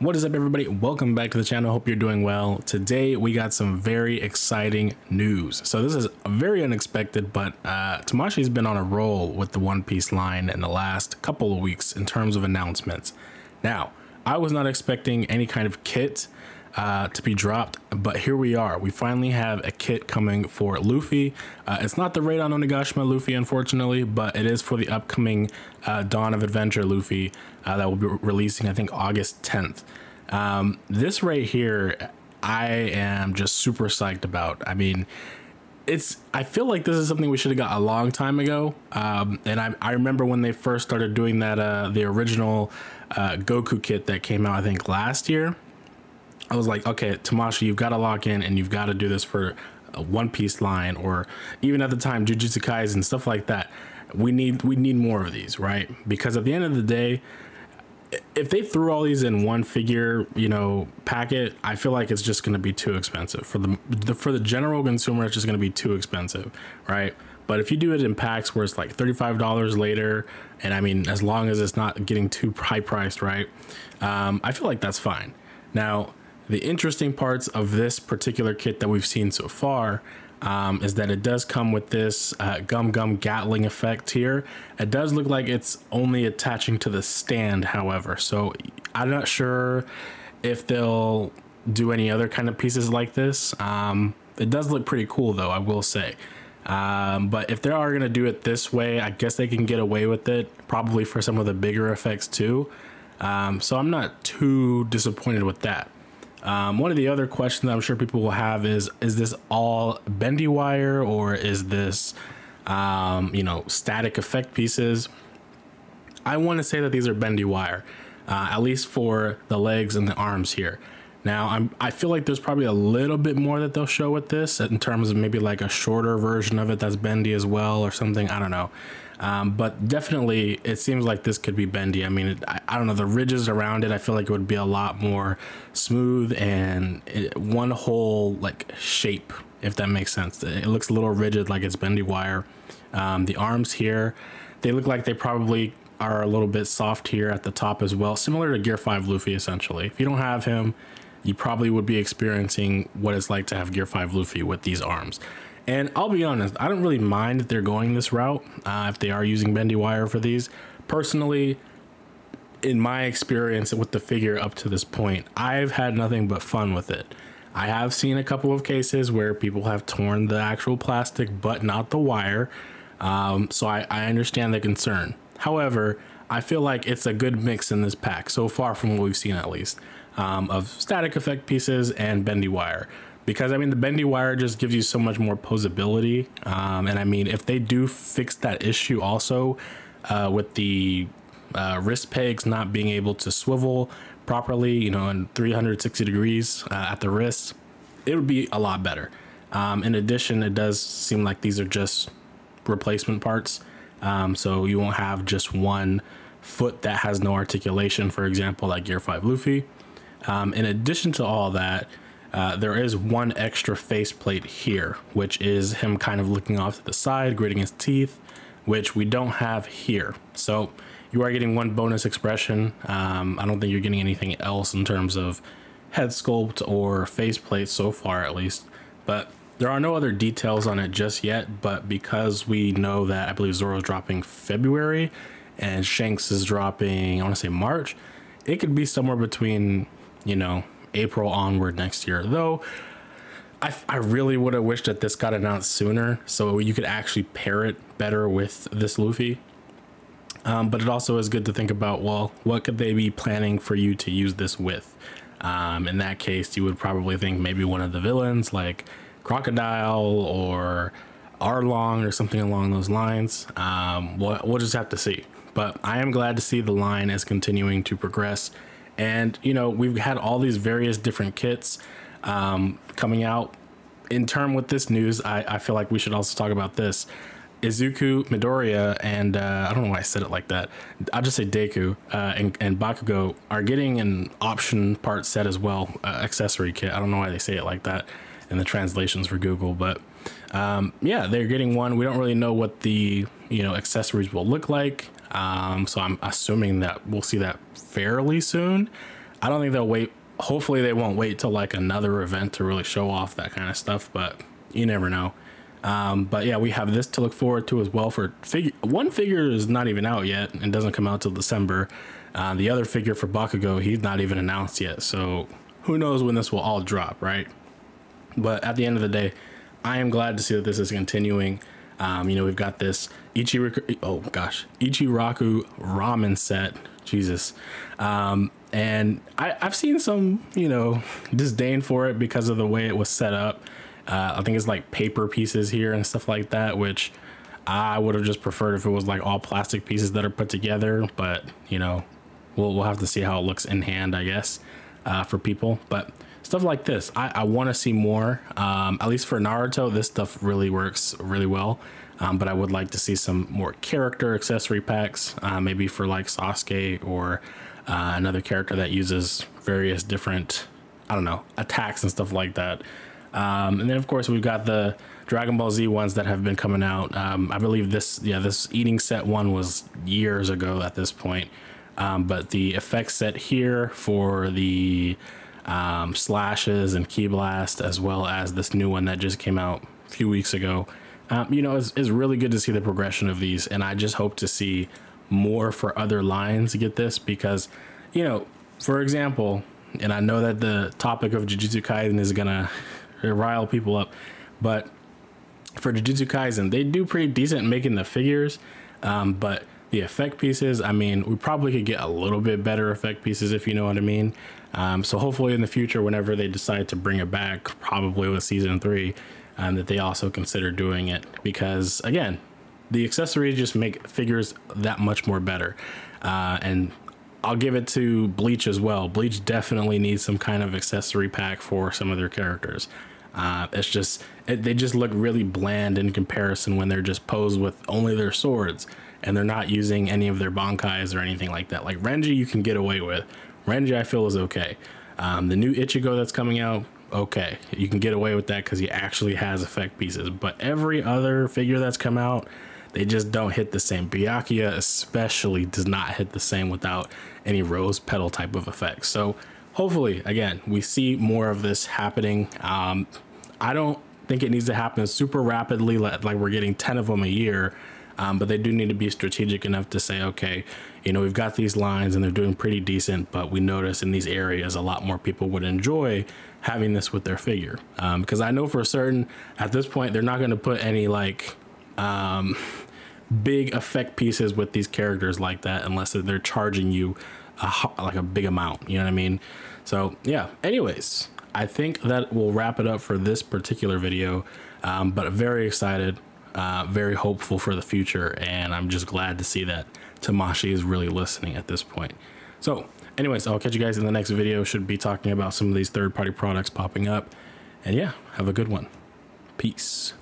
What is up, everybody? Welcome back to the channel. Hope you're doing well. Today we got some very exciting news. So this is very unexpected, but Tamashi's been on a roll with the One Piece line in the last couple of weeks in terms of announcements. Now, I was not expecting any kind of kit to be dropped, but here we are. We finally have a kit coming for Luffy. It's not the Raid on Onigashima Luffy, unfortunately, but it is for the upcoming Dawn of Adventure Luffy that will be releasing, I think, August 10th. This right here, I am just super psyched about. I mean, I feel like this is something we should have got a long time ago. And I remember when they first started doing that, the original Goku kit that came out, I think, last year. I was like, okay, Tamashi, you've got to lock in and you've got to do this for a One Piece line, or even at the time, Jujutsu Kaisen and stuff like that. We need more of these, right? Because at the end of the day, if they threw all these in one figure, packet, I feel like it's just going to be too expensive for the general consumer. It's just going to be too expensive, right? But if you do it in packs where it's like $35 later, and I mean, as long as it's not getting too high priced, right? I feel like that's fine. Now, the interesting parts of this particular kit that we've seen so far is that it does come with this Gum Gum Gatling effect here. It does look like it's only attaching to the stand, however. So I'm not sure if they'll do any other kind of pieces like this. It does look pretty cool, though, I will say. But if they are going to do it this way, I guess they can get away with it, probably for some of the bigger effects too. So I'm not too disappointed with that. One of the other questions I'm sure people will have is this all bendy wire, or is this, static effect pieces? I want to say that these are bendy wire, at least for the legs and the arms here. Now, I feel like there's probably a little bit more that they'll show with this in terms of maybe like a shorter version of it that's bendy as well or something. I don't know. But definitely it seems like this could be bendy. I mean, I don't know, the ridges around it, I feel like it would be a lot more smooth and one whole like shape, if that makes sense. It looks a little rigid, like it's bendy wire. The arms here, they look like they probably are a little bit soft here at the top as well, similar to Gear 5 Luffy, essentially. If you don't have him, you probably would be experiencing what it's like to have Gear 5 Luffy with these arms. And I'll be honest, I don't really mind if they're going this route, if they are using bendy wire for these. Personally, in my experience with the figure up to this point, I've had nothing but fun with it. I have seen a couple of cases where people have torn the actual plastic, but not the wire. So I understand the concern. However, I feel like it's a good mix in this pack, so far from what we've seen at least, of static effect pieces and bendy wire. Because I mean, the bendy wire just gives you so much more posability. And I mean, if they do fix that issue also with the wrist pegs not being able to swivel properly, in 360 degrees at the wrist, it would be a lot better. In addition, it does seem like these are just replacement parts. So you won't have just one foot that has no articulation, for example, like Gear 5 Luffy. In addition to all that, there is one extra faceplate here, which is him kind of looking off to the side, gritting his teeth, which we don't have here. So you are getting one bonus expression. I don't think you're getting anything else in terms of head sculpt or faceplate so far, at least. But there are no other details on it just yet. But because we know that I believe Zoro's dropping February and Shanks is dropping, I want to say March, it could be somewhere between, April onward next year. Though I really would have wished that this got announced sooner so you could actually pair it better with this Luffy. But it also is good to think about, well, what could they be planning for you to use this with? In that case, you would probably think maybe one of the villains like Crocodile or Arlong or something along those lines. We'll just have to see. But I am glad to see the line is continuing to progress. And, we've had all these various different kits coming out. In turn with this news, I feel like we should also talk about this. Izuku, Midoriya, and I don't know why I said it like that. I'll just say Deku and Bakugo are getting an option part set as well, accessory kit. I don't know why they say it like that in the translations for Google, but yeah, they're getting one. We don't really know what the accessories will look like. So I'm assuming that we'll see that fairly soon. I don't think they'll wait. Hopefully they won't wait till like another event to really show off that kind of stuff, but you never know. But yeah, we have this to look forward to as well. For one figure is not even out yet and doesn't come out till December. The other figure for Bakugo, he's not even announced yet, so who knows when this will all drop, right? But at the end of the day, I am glad to see that this is continuing. You know, we've got this Ichiraku ramen set, Jesus. And I've seen some, you know, disdain for it because of the way it was set up. I think it's like paper pieces here and stuff like that, which I would have just preferred if it was like all plastic pieces that are put together. But, you know, we'll have to see how it looks in hand, I guess, for people. But stuff like this, I want to see more. At least for Naruto, this stuff really works really well. But I would like to see some more character accessory packs, maybe for like Sasuke or another character that uses various different, I don't know, attacks and stuff like that. And then of course we've got the Dragon Ball Z ones that have been coming out. I believe this eating set one was years ago at this point. But the effects set here for the slashes and Ki Blast, as well as this new one that just came out a few weeks ago, you know, it's really good to see the progression of these. And I just hope to see more for other lines get this, because, you know, for example, and I know that the topic of Jujutsu Kaisen is gonna rile people up, but for Jujutsu Kaisen, they do pretty decent making the figures, but the effect pieces, I mean, we probably could get a little bit better effect pieces, if you know what I mean. So hopefully in the future, whenever they decide to bring it back, probably with season 3, that they also consider doing it, because again, the accessories just make figures that much more better. And I'll give it to Bleach as well. Bleach definitely needs some kind of accessory pack for some of their characters. It's just, they just look really bland in comparison when they're just posed with only their swords and they're not using any of their bankais or anything like that. Like Renji, you can get away with. Renji, I feel, is okay. The new Ichigo that's coming out, okay, you can get away with that because he actually has effect pieces. But every other figure that's come out, they just don't hit the same. Byakuya especially does not hit the same without any rose petal type of effects. So hopefully, again, we see more of this happening. I don't think it needs to happen super rapidly, like we're getting 10 of them a year. But they do need to be strategic enough to say, okay, you know, we've got these lines and they're doing pretty decent, but we notice in these areas a lot more people would enjoy having this with their figure. Because I know for certain at this point, they're not going to put any like big effect pieces with these characters like that unless they're charging you like a big amount, you know what I mean? So yeah, anyways, I think that will wrap it up for this particular video, but very excited. Very hopeful for the future, and I'm just glad to see that Tamashii is really listening at this point. So anyways, I'll catch you guys in the next video. Should be talking about some of these third-party products popping up, and yeah, have a good one. Peace.